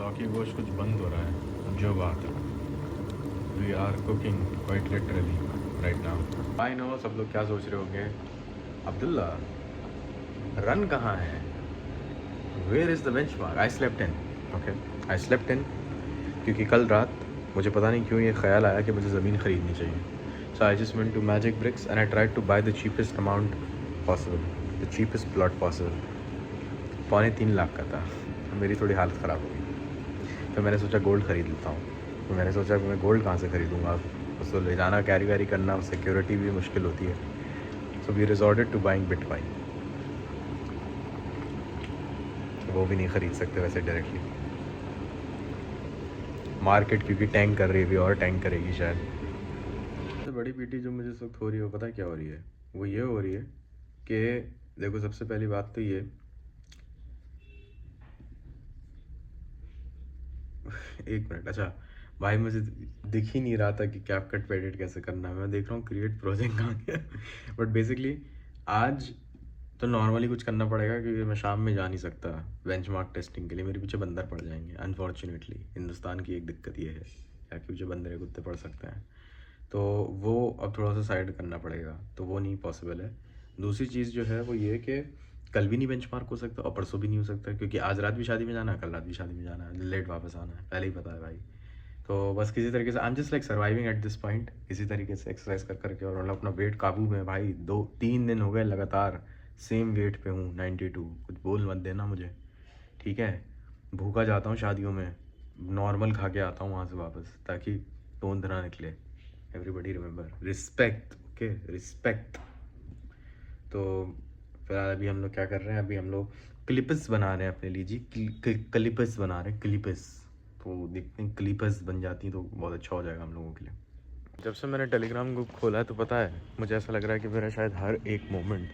लौकी गोश्त कुछ बंद हो रहा है जो बात है. We are cooking quite literally right now. I know सब लोग क्या सोच रहे होंगे, अब्दुल्ला रन कहाँ है, where is the benchmark. I slept in. Okay, I slept in क्योंकि कल रात मुझे पता नहीं क्यों ये ख्याल आया कि मुझे ज़मीन ख़रीदनी चाहिए. So I just went to Magic Bricks and I tried to buy the cheapest amount possible, the cheapest plot possible. 2.25 lakh का था. मेरी थोड़ी हालत ख़राब हो गई, तो मैंने सोचा गोल्ड ख़रीद लेता हूँ. तो मैंने सोचा कि मैं गोल्ड कहाँ से ख़रीदूँगा, उसको ले जाना, कैरी वैरी करना, सिक्योरिटी भी मुश्किल होती है. So we resorted to buying bitcoin. वो भी नहीं ख़रीद सकते वैसे डायरेक्टली. मार्केट क्योंकि टैंक कर रही है, अभी और टैंक करेगी शायद. सबसे बड़ी पीटी जो मुझे इस वक्त हो रही है, पता है क्या हो रही है? वो ये हो रही है कि देखो, सबसे पहली बात तो ये एक मिनट. अच्छा भाई, मुझे दिख ही नहीं रहा था कि कैपकट पे एडिट कैसे करना है. मैं देख रहा हूँ क्रिएट प्रोजेक्ट कहाँ गया. बट बेसिकली आज तो नॉर्मली कुछ करना पड़ेगा क्योंकि मैं शाम में जा नहीं सकता बेंचमार्क टेस्टिंग के लिए. मेरे पीछे बंदर पड़ जाएंगे अनफॉर्चुनेटली. हिंदुस्तान की एक दिक्कत ये है, या कि पीछे बंदर कुत्ते पड़ सकते हैं. तो वो अब थोड़ा सा साइड करना पड़ेगा, तो वो नहीं पॉसिबल है. दूसरी चीज़ जो है वो ये कि कल भी नहीं बेंचमार्क हो सकता और परसों भी नहीं हो सकता, क्योंकि आज रात भी शादी में जाना है, कल रात भी शादी में जाना है, लेट वापस आना है, पहले ही पता है भाई. तो बस किसी तरीके से I am just like surviving at this point, किसी तरीके से एक्सरसाइज कर करके, और मतलब अपना वेट काबू में. भाई 2-3 दिन हो गए लगातार सेम वेट पे हूँ, 92. कुछ बोल मत देना मुझे, ठीक है? भूखा जाता हूँ शादियों में, नॉर्मल खा के आता हूँ वहाँ से वापस, ताकि टोन ना निकले. Everybody remember respect, okay, respect. तो फिलहाल अभी हम लोग क्या कर रहे हैं, अभी हम लोग क्लिप्स बना रहे हैं अपने लिए जी. क्लिप्स बना रहे हैं, क्लिप्स. तो देखते हैं क्लिप्स बन जाती हैं तो बहुत अच्छा हो जाएगा हम लोगों के लिए. जब से मैंने टेलीग्राम ग्रुप खोला है तो पता है मुझे ऐसा लग रहा है कि मेरा शायद हर एक मोमेंट,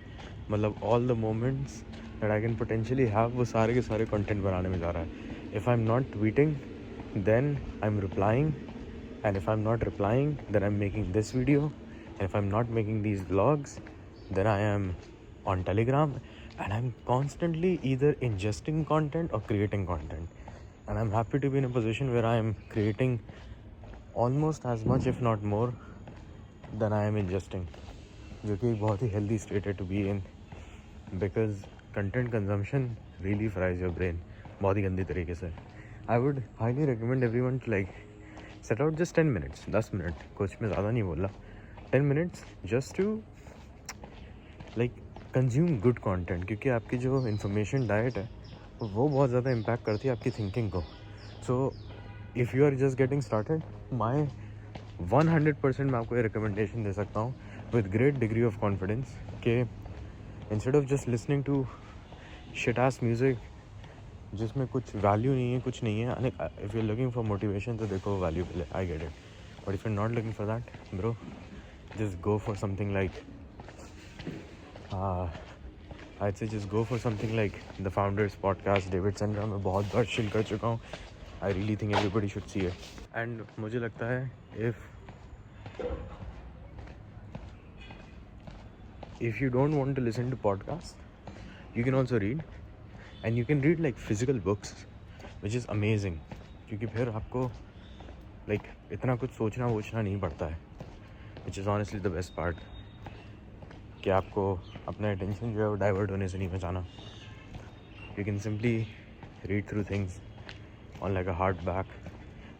मतलब all the moments that I can potentially have, वो सारे के सारे कंटेंट बनाने में जा रहा है. If I am not tweeting then I am replying, and if I'm not replying then I'm making this video, and if I'm not making these vlogs then I am on Telegram, and I'm constantly either ingesting content or creating content, and I'm happy to be in a position where I am creating almost as much if not more than I am ingesting, जो कि एक बहुत ही healthy state है to be in, because content consumption really fries your brain बहुत ही गंदी तरीके से. I would highly recommend everyone to like set out just 10 minutes, 10 minute, कुछ मैं ज़्यादा नहीं बोल रहा, 10 minutes just to like consume good content, क्योंकि आपकी जो information diet है वो बहुत ज़्यादा impact करती है आपकी thinking को. So if you are just getting started, my 100% मैं आपको ये recommendation दे सकता हूँ with great degree of confidence कि instead of just listening to shit ass music जिसमें कुछ वैल्यू नहीं है, कुछ नहीं है, if you looking for motivation तो देखो वैल्यूबल है, I get it. But if you not looking for that bro, just go for something like I say just go for something like the founders podcast. David Senra मैं बहुत बार chill कर चुका हूँ. I really think everybody should see it. And मुझे लगता है if you don't want to listen to podcast, you can also read. And you can read like physical books, which is amazing, क्योंकि फिर आपको like इतना कुछ सोचना नहीं पड़ता है, which is honestly the best part, कि आपको अपना attention जो है वो divert होने से नहीं बचाना. You can simply read through things on like a hardback,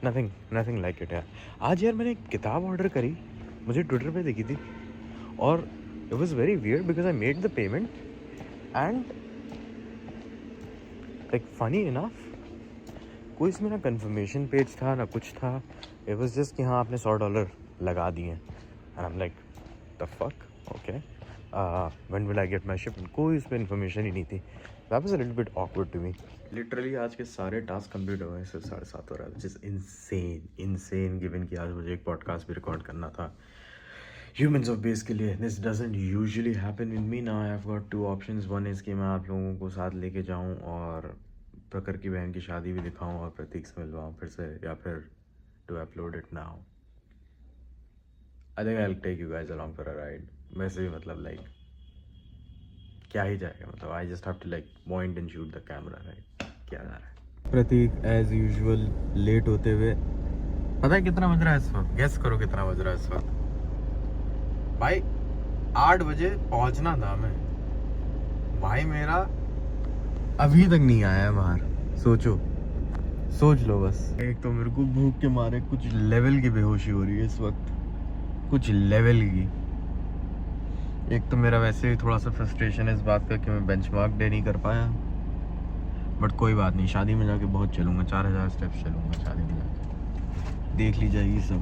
nothing like it. यार आज यार मैंने एक किताब ऑर्डर करी, मुझे ट्विटर पे दिखी थी, और it was very weird because I made the payment and like funny enough कोई इसमें ना कंफर्मेशन पेज था ना कुछ था. इट वाज जस्ट कि हाँ आपने $100 लगा दिए. And I am like the fuck, okay, when will I get my shipment. कोई इस पर इन्फॉर्मेशन ही नहीं थी. That was a little bit awkward to me. Literally आज के सारे टास्क कंप्लीट हो गए, सिर्फ 7:30 हो रहा है, विच इज़ इनसेन गिवन कि आज मुझे एक पॉडकास्ट भी रिकॉर्ड करना था ह्यूमंस ऑफ बेस के लिए. This doesn't usually happen with me. Now I have got 2 options. One is कि मैं आप लोगों को साथ लेके जाऊं और प्रकर की बहन की शादी भी दिखाऊं और प्रतीक से मिलवाऊं फिर से, या फिर to upload it now. I think I will take you guys along for a ride. वैसे भी मतलब लाइक क्या ही जाएगा, मतलब I just have to like point and shoot the camera, right? क्या जा रहा है. प्रतीक एज यूजुअल लेट होते हुए। पता है कितना बज रहा है इस वक्त? गेस करो कितना बज रहा है इस वक्त? भाई 8 बजे पहुंचना था हमें, भाई मेरा अभी तक नहीं आया है बाहर। सोच लो बस। एक तो मेरे को भूख के मारे कुछ लेवल की बेहोशी हो रही है इस वक्त, कुछ लेवल की। एक तो मेरा वैसे ही थोड़ा सा फ्रस्ट्रेशन है इस बात का कि मैं बेंचमार्क डे नहीं कर पाया, बट कोई बात नहीं, शादी में जाके बहुत चलूँगा, 4000 स्टेप्स चलूँगा शादी में जाके, देख ली जाएगी सब।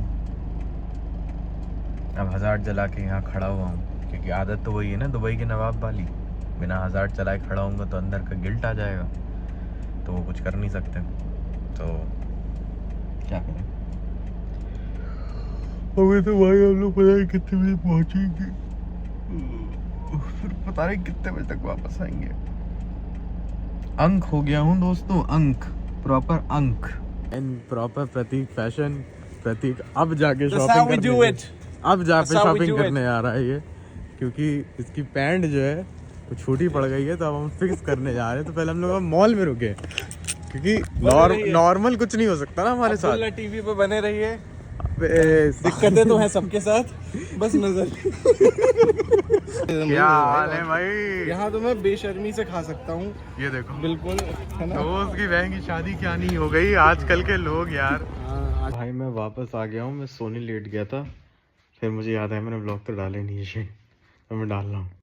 अब हज़ार जला के यहाँ खड़ा हुआ हूँ, क्योंकि आदत तो वही है ना दुबई के नवाब वाली, बिना हज़ार चलाए खड़ा होऊंगा तो अंदर का गिल्ट आ जाएगा, तो वो कुछ कर नहीं सकते, तो क्या करें। अभी तो भाई हम लोग पता नहीं कितने बजे पहुँचेंगे, फिर पता नहीं कितने बजे तक वापस आएंगे। अंक हो गया हूँ दोस्तों, अंक, प्रॉपर अंक एंड प्रॉपर प्रतीक फैशन। प्रतीक अब जाके शॉपिंग करने आ रहा है ये, क्योंकि इसकी पैंट जो है वो छोटी पड़ गई है, तो अब हम फिक्स करने जा रहे हैं। तो पहले हम लोग मॉल में रुके, क्योंकि नॉर्मल कुछ नहीं हो सकता ना हमारे साथ। टीवी पे बने रहिए, दिक्कतें तो हैं सबके साथ, बस नजर। क्या हाल है भाई? यहाँ तो मैं बेशर्मी से खा सकता हूँ, ये देखो बिल्कुल, है ना? दोस्त की बहन की शादी क्या नहीं हो गई आजकल के लोग यार। भाई मैं वापस आ गया हूँ, मैं सोने लेट गया था, फिर मुझे याद आया मैंने ब्लॉग तो डाले नहीं है, तो मैं डाल रहा हूँ।